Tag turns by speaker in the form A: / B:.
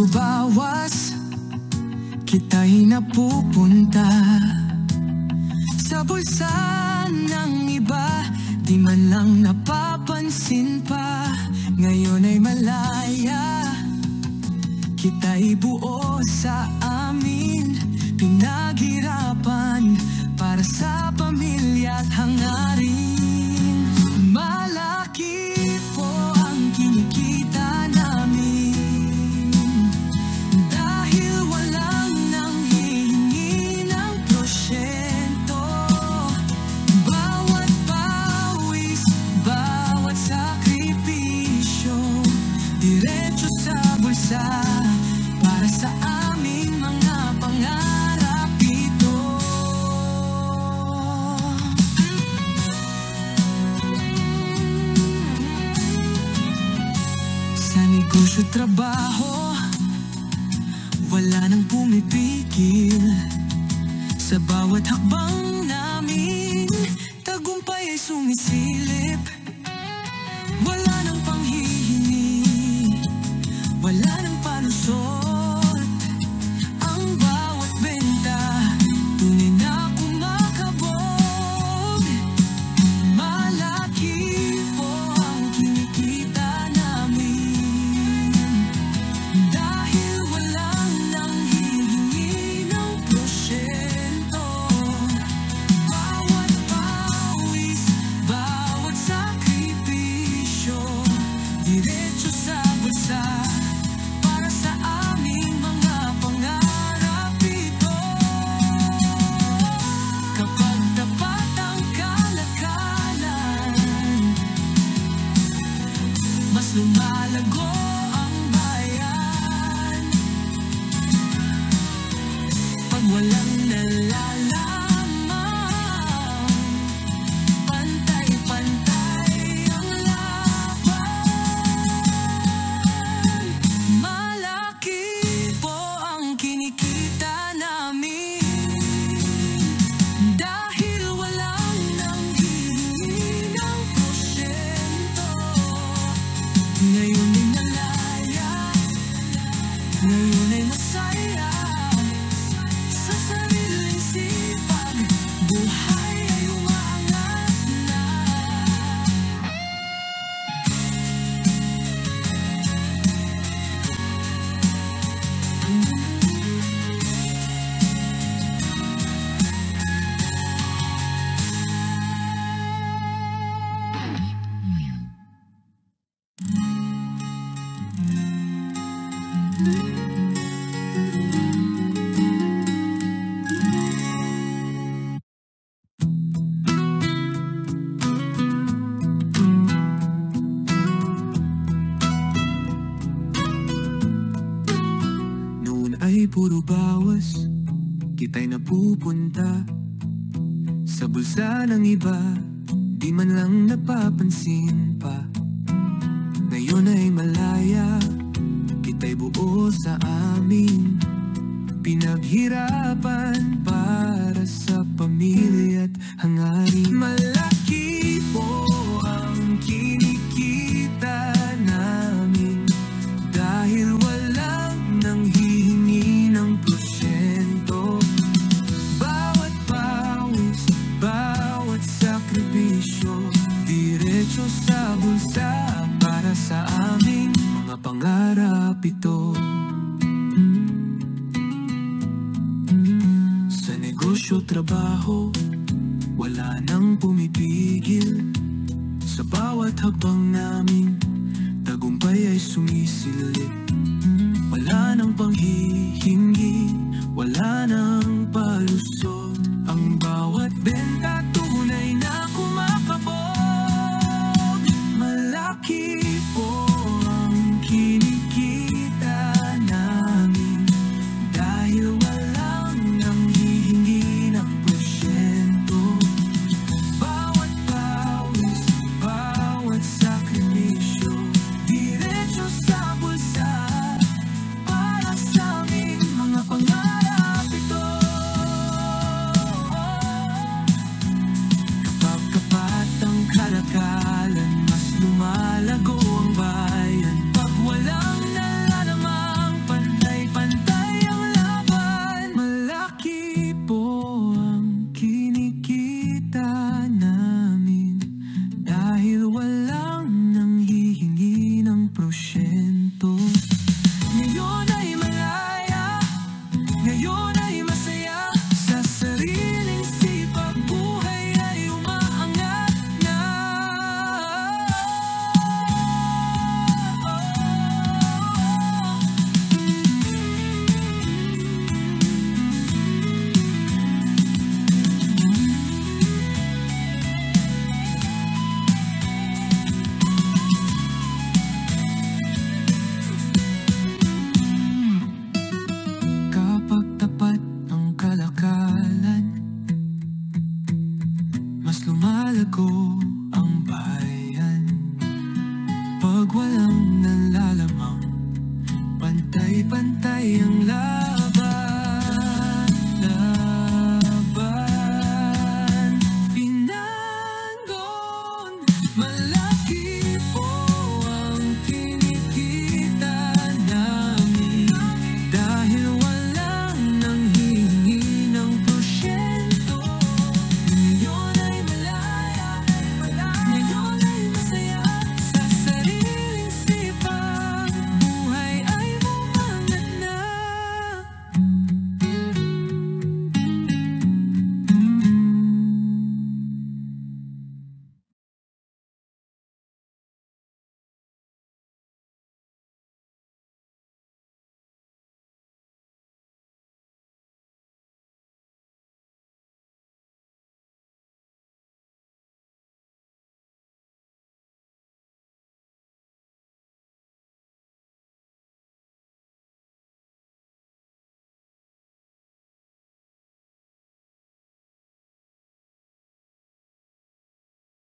A: puro bawas, kita'y napupunta sa bulsa ng iba, di man lang napapansin pa. Ngayon ay malaya, kita'y buo sa amin, pinaghirapan para sa pamilya at hangarin. Malaki po ang kinikita namin, dahil walang nanghihingi ng porsyento. Bawat pawis, bawat sakripisyo, diretso sa bulsa para sa aming mga pangarap ito. Sa negosyo, trabaho, wala nang pumipigil. Sa bawat hakbang namin, tagumpay ay sumisilip. Wala nang panghihingi, wala nang palusot. Ang bawat benta, tunay na kumakabog. Malaki po ang kinikita namin, dahil walang nanghihingi ng porsyento. Bawat pawis, bawat sakripisyo, diretso sa bulsa para sa aming mga pangarap ito. Kapag tapat ang kalakalan, mas lumalago ang bayan. Pag walang nalalamang, pantay-pantay ang laban. Malaki po ang kinikita namin, dahil walang nanghihingi ng porsyento. Ngayon ay malaya, ngayon ay masaya, sa sariling sipag, buhay ay umaangat na. Noon ay puro bawas, kita'y napupunta sa bulsa ng iba, di man lang napapansin pa. Ngayon ay malaya, kita'y buo sa amin, pinaghirapan para sa pamilya at hangarin. Malaki po ang kinikita namin, dahil walang nanghihingi ng porsyento. Bawat pawis, bawat sakripisyo, diretso sa bulsa para sa aming mga pangarap ito. Sa negosyo, trabaho, wala nang pumipigil. Sa bawat hakbang namin, tagumpay ay sumisilip. Wala nang panghihingi, wala nang palusot. Ang bawat benta, tunay na kumakabog. Malaki po ang kinikita namin, dahil walang nanghihingi ng porsyento. Bawat pawis, bawat sakripisyo, diretso sa bulsa para sa aming mga pangarap ito. pantay ang lahat.